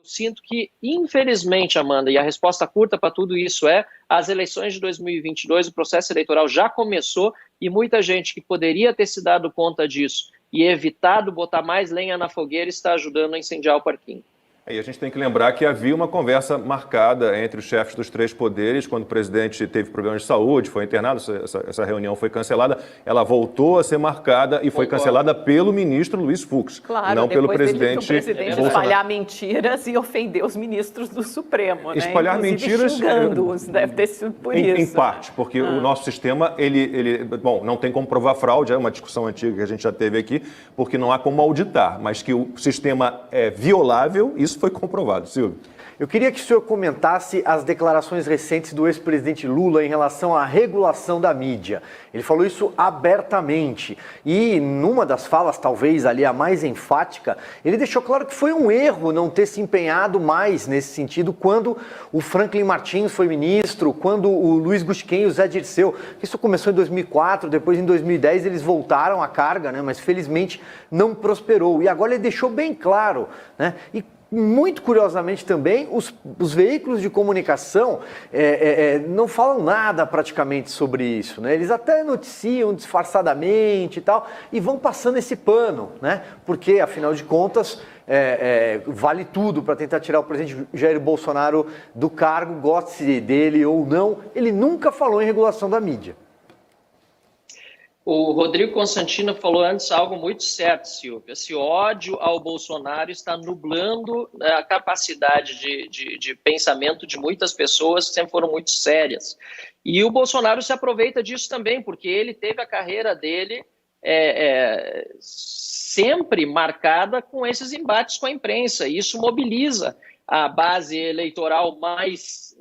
sinto que, infelizmente, Amanda, e a resposta curta para tudo isso é: as eleições de 2022, o processo eleitoral já começou e muita gente que poderia ter se dado conta disso e evitado botar mais lenha na fogueira está ajudando a incendiar o parquinho. E a gente tem que lembrar que havia uma conversa marcada entre os chefes dos três poderes quando o presidente teve problemas de saúde, foi internado, essa reunião foi cancelada, ela voltou a ser marcada e foi cancelada pelo ministro Luiz Fux, não pelo presidente Bolsonaro. Espalhar mentiras e ofender os ministros do Supremo, né? Espalhar mentiras, xingando-os, deve ter sido por isso. Em parte, porque o nosso sistema, bom, não tem como provar fraude, é uma discussão antiga que a gente já teve aqui, porque não há como auditar, mas que o sistema é violável, isso foi comprovado. Silvio. Eu queria que o senhor comentasse as declarações recentes do ex-presidente Lula em relação à regulação da mídia. Ele falou isso abertamente e numa das falas, talvez ali a mais enfática, ele deixou claro que foi um erro não ter se empenhado mais nesse sentido quando o Franklin Martins foi ministro, quando o Luiz Gusquem e o Zé Dirceu. Isso começou em 2004, depois em 2010 eles voltaram à carga, né? Mas felizmente não prosperou. E agora ele deixou bem claro, né? E muito curiosamente também, os veículos de comunicação não falam nada praticamente sobre isso, né? Eles até noticiam disfarçadamente e tal, e vão passando esse pano, né? Porque, afinal de contas, vale tudo para tentar tirar o presidente Jair Bolsonaro do cargo, goste dele ou não. Ele nunca falou em regulação da mídia. O Rodrigo Constantino falou antes algo muito certo, Silvio. Esse ódio ao Bolsonaro está nublando a capacidade de pensamento de muitas pessoas que sempre foram muito sérias. E o Bolsonaro se aproveita disso também, porque ele teve a carreira dele sempre marcada com esses embates com a imprensa. E isso mobiliza a base eleitoral mais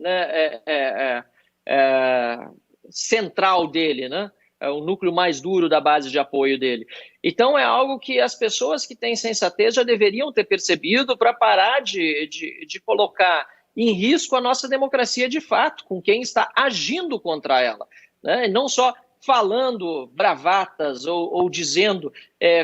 central dele, né? É o núcleo mais duro da base de apoio dele. Então é algo que as pessoas que têm sensatez já deveriam ter percebido para parar de colocar em risco a nossa democracia de fato, com quem está agindo contra ela, né? Não só falando bravatas ou dizendo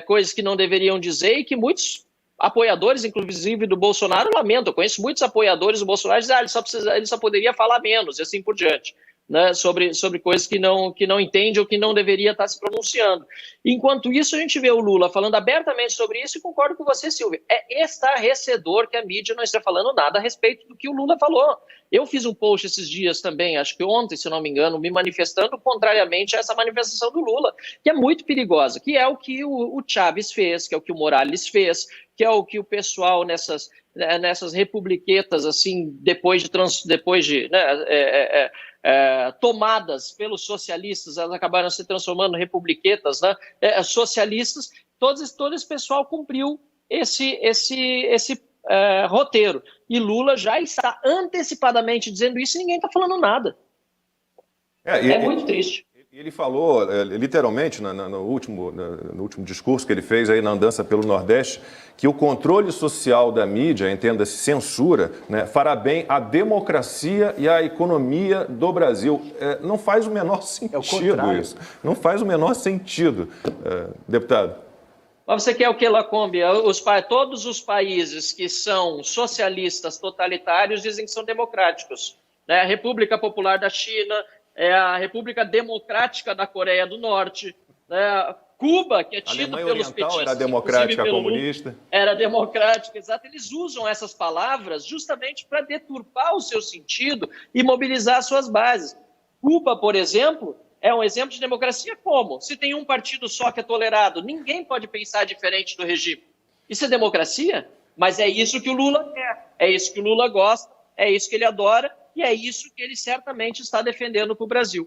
coisas que não deveriam dizer e que muitos apoiadores, inclusive do Bolsonaro, lamentam. Eu conheço muitos apoiadores do Bolsonaro que dizem ele só poderia falar menos e assim por diante. Né, sobre coisas que não entende ou que não deveria estar se pronunciando. Enquanto isso, a gente vê o Lula falando abertamente sobre isso e concordo com você, Silvio. É estarrecedor que a mídia não esteja falando nada a respeito do que o Lula falou. Eu fiz um post esses dias também, acho que ontem, se não me engano, me manifestando contrariamente a essa manifestação do Lula, que é muito perigosa, que é o que o Chaves fez, que é o que o Morales fez, que é o que o pessoal nessas republiquetas, assim, depois de tomadas pelos socialistas, elas acabaram se transformando em republiquetas, né? Socialistas, todo esse pessoal cumpriu esse roteiro. E Lula já está antecipadamente dizendo isso e ninguém está falando nada. Muito triste. Ele falou, literalmente, no último discurso que ele fez aí na andança pelo Nordeste, que o controle social da mídia, entenda-se censura, né, fará bem à democracia e à economia do Brasil. Não faz o menor sentido isso. Não faz o menor sentido, deputado. Mas você quer o que, Lacombe? Todos os países que são socialistas totalitários dizem que são democráticos, né? A República Popular da China, a República Democrática da Coreia do Norte, né? Cuba, que é tido pelos petistas, era democrática comunista. Era democrática, exato. Eles usam essas palavras justamente para deturpar o seu sentido e mobilizar suas bases. Cuba, por exemplo, é um exemplo de democracia como? Se tem um partido só que é tolerado, ninguém pode pensar diferente do regime. Isso é democracia? Mas é isso que o Lula quer, é isso que o Lula gosta, é isso que ele adora e é isso que ele certamente está defendendo para o Brasil.